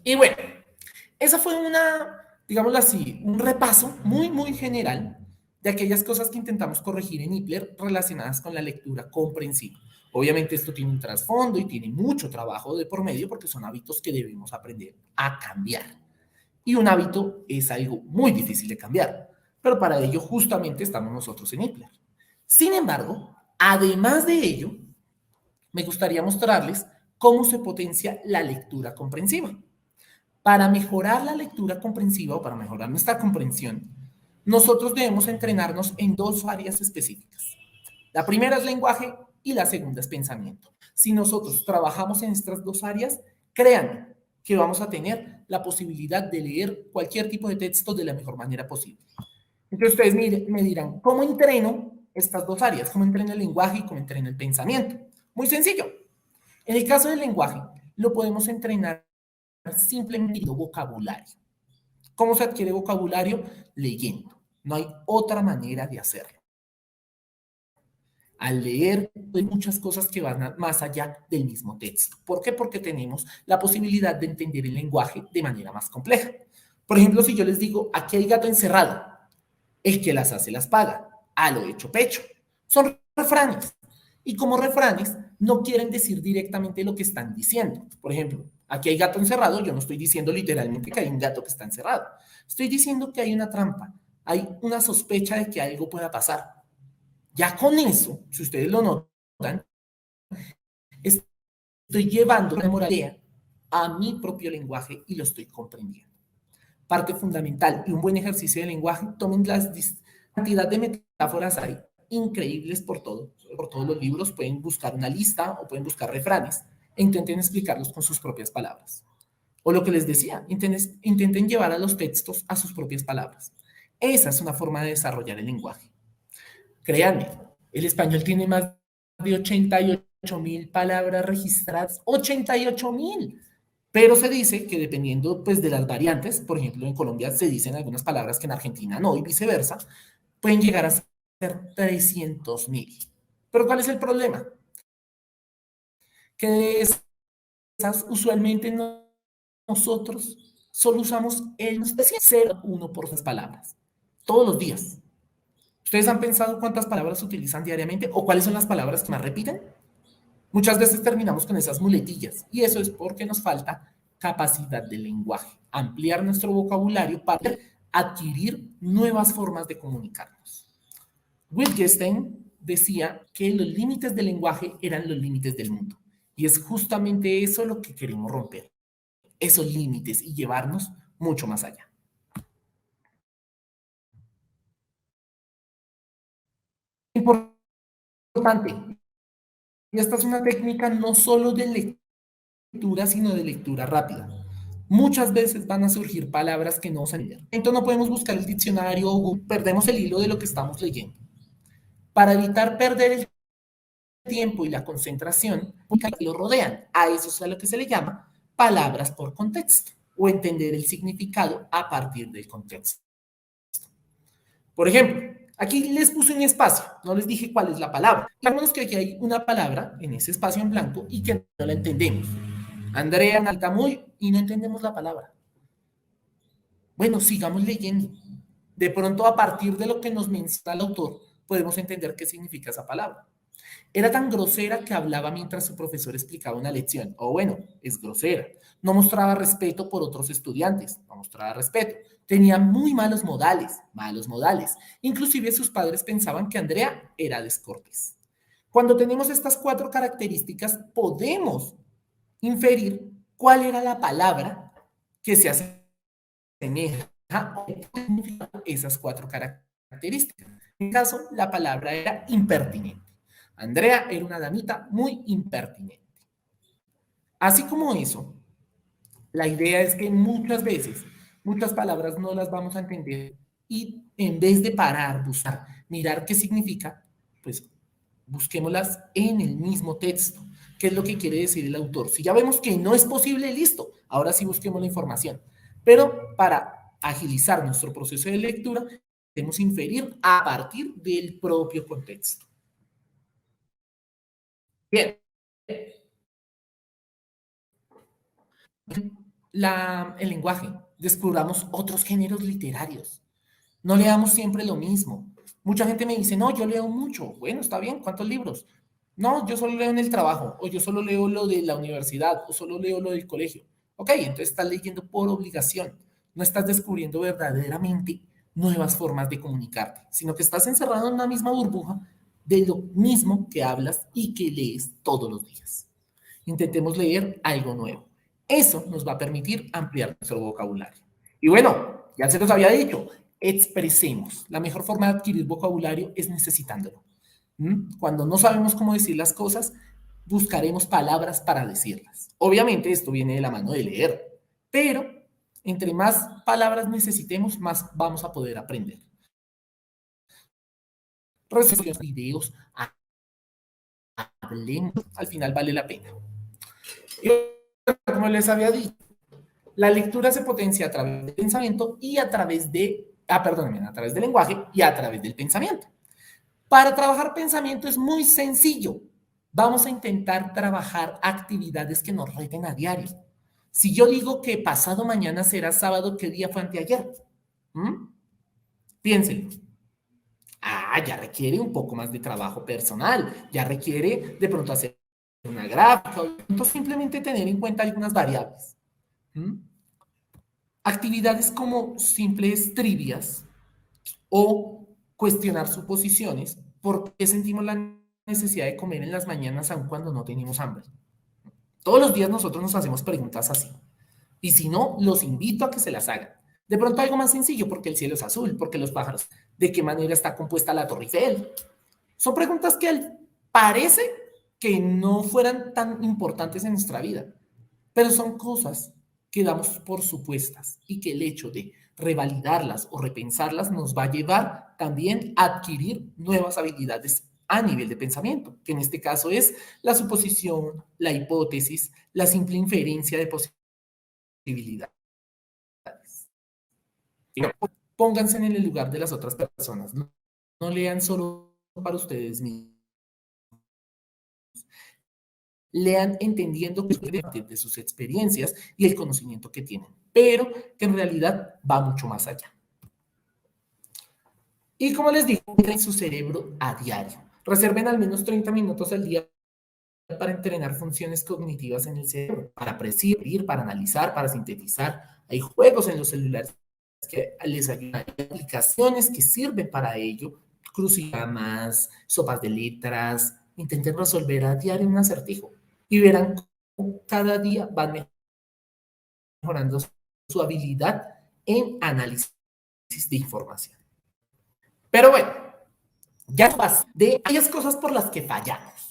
Y bueno, esa fue digámoslo así, un repaso muy general de aquellas cosas que intentamos corregir en IPLER relacionadas con la lectura comprensiva. Obviamente esto tiene un trasfondo y tiene mucho trabajo de por medio porque son hábitos que debemos aprender a cambiar. Y un hábito es algo muy difícil de cambiar, pero para ello justamente estamos nosotros en IPLER. Sin embargo, además de ello, me gustaría mostrarles cómo se potencia la lectura comprensiva. Para mejorar la lectura comprensiva o para mejorar nuestra comprensión, nosotros debemos entrenarnos en dos áreas específicas. La primera es lenguaje y la segunda es pensamiento. Si nosotros trabajamos en estas dos áreas, créanme que vamos a tener la posibilidad de leer cualquier tipo de texto de la mejor manera posible. Entonces ustedes me dirán, ¿cómo entreno estas dos áreas? ¿Cómo entreno el lenguaje y cómo entreno el pensamiento? Muy sencillo. En el caso del lenguaje, lo podemos entrenar simplemente vocabulario. ¿Cómo se adquiere vocabulario? Leyendo. No hay otra manera de hacerlo. Al leer, hay muchas cosas que van más allá del mismo texto. ¿Por qué? Porque tenemos la posibilidad de entender el lenguaje de manera más compleja. Por ejemplo, si yo les digo, aquí hay gato encerrado, el que las hace las paga, a lo hecho pecho. Son refranes. Y como refranes, no quieren decir directamente lo que están diciendo. Por ejemplo, aquí hay gato encerrado, yo no estoy diciendo literalmente que hay un gato que está encerrado. Estoy diciendo que hay una trampa, hay una sospecha de que algo pueda pasar. Ya con eso, si ustedes lo notan, estoy llevando la moralidad a mi propio lenguaje y lo estoy comprendiendo. Parte fundamental y un buen ejercicio de lenguaje, tomen las cantidad de metáforas hay increíbles por todos los libros, pueden buscar una lista o pueden buscar refranes e intenten explicarlos con sus propias palabras. O lo que les decía, intenten llevar a los textos a sus propias palabras. Esa es una forma de desarrollar el lenguaje. Créanme, el español tiene más de 88.000 palabras registradas, 88.000. Pero se dice que dependiendo pues, de las variantes, por ejemplo, en Colombia se dicen algunas palabras que en Argentina no y viceversa, pueden llegar a ser 300.000. Pero ¿cuál es el problema? Que de esas usualmente nosotros solo usamos el 0,1 por las palabras, todos los días. ¿Ustedes han pensado cuántas palabras se utilizan diariamente o cuáles son las palabras que más repiten? Muchas veces terminamos con esas muletillas y eso es porque nos falta capacidad de lenguaje, ampliar nuestro vocabulario para adquirir nuevas formas de comunicarnos. Wittgenstein decía que los límites del lenguaje eran los límites del mundo y es justamente eso lo que queremos romper, esos límites y llevarnos mucho más allá. Importante, y esta es una técnica no solo de lectura, sino de lectura rápida. Muchas veces van a surgir palabras que no se entienden. Entonces no podemos buscar el diccionario o perdemos el hilo de lo que estamos leyendo. Para evitar perder el tiempo y la concentración que lo rodean, a eso es a lo que se le llama palabras por contexto o entender el significado a partir del contexto. Por ejemplo, aquí les puse un espacio, no les dije cuál es la palabra. Digamos que aquí hay una palabra en ese espacio en blanco y que no la entendemos. Andrea Naltamuy y no entendemos la palabra. Bueno, sigamos leyendo. De pronto, a partir de lo que nos menciona el autor, podemos entender qué significa esa palabra. Era tan grosera que hablaba mientras su profesor explicaba una lección. O bueno, es grosera. No mostraba respeto por otros estudiantes, no mostraba respeto. Tenía muy malos modales, malos modales. Inclusive sus padres pensaban que Andrea era descortés. Cuando tenemos estas cuatro características, podemos inferir cuál era la palabra que se asemeja a esas cuatro características. En este caso, la palabra era impertinente. Andrea era una damita muy impertinente. Así como eso, la idea es que muchas veces, muchas palabras no las vamos a entender y en vez de parar, buscar, mirar qué significa, pues busquémoslas en el mismo texto. ¿Qué es lo que quiere decir el autor? Si ya vemos que no es posible, listo. Ahora sí busquemos la información. Pero para agilizar nuestro proceso de lectura, debemos inferir a partir del propio contexto. Bien. el lenguaje, descubramos otros géneros literarios. No leamos siempre lo mismo. Mucha gente me dice, no, yo leo mucho. Bueno, está bien, ¿cuántos libros? No, yo solo leo en el trabajo, o yo solo leo lo de la universidad, o solo leo lo del colegio. Ok, entonces estás leyendo por obligación. No estás descubriendo verdaderamente nuevas formas de comunicarte, sino que estás encerrado en una misma burbuja de lo mismo que hablas y que lees todos los días. Intentemos leer algo nuevo. Eso nos va a permitir ampliar nuestro vocabulario. Y bueno, ya se los había dicho, expresemos. La mejor forma de adquirir vocabulario es necesitándolo. Cuando no sabemos cómo decir las cosas, buscaremos palabras para decirlas. Obviamente esto viene de la mano de leer, pero entre más palabras necesitemos, más vamos a poder aprender. Recibimos videos, hablemos, al final vale la pena. Y como les había dicho, la lectura se potencia a través del pensamiento y a través a través del lenguaje y a través del pensamiento. Para trabajar pensamiento es muy sencillo. Vamos a intentar trabajar actividades que nos reten a diario. Si yo digo que pasado mañana será sábado, ¿qué día fue anteayer? ¿Mm? Piénsenlo. Ya requiere un poco más de trabajo personal, ya requiere de pronto hacer una gráfica, o simplemente tener en cuenta algunas variables. ¿Mm? Actividades como simples trivias o cuestionar suposiciones. ¿Por qué sentimos la necesidad de comer en las mañanas aun cuando no tenemos hambre? Todos los días nosotros nos hacemos preguntas así. Y si no, los invito a que se las hagan. De pronto algo más sencillo, porque el cielo es azul, porque los pájaros, de qué manera está compuesta la Torre Eiffel. Son preguntas que parece que no fueran tan importantes en nuestra vida, pero son cosas que damos por supuestas y que el hecho de revalidarlas o repensarlas nos va a llevar también a adquirir nuevas habilidades a nivel de pensamiento, que en este caso es la suposición, la hipótesis, la simple inferencia de posibilidades. Pónganse en el lugar de las otras personas, no lean solo para ustedes mismos. Lean entendiendo que de sus experiencias y el conocimiento que tienen, pero que en realidad va mucho más allá. Y como les digo, en su cerebro a diario. Reserven al menos 30 minutos al día para entrenar funciones cognitivas en el cerebro, para percibir, para analizar, para sintetizar. Hay juegos en los celulares que les ayudan, hay aplicaciones que sirven para ello, crucigramas, sopas de letras. Intenten resolver a diario un acertijo y verán cómo cada día van mejorando su habilidad en análisis de información. Pero bueno, ya más de aquellas cosas por las que fallamos.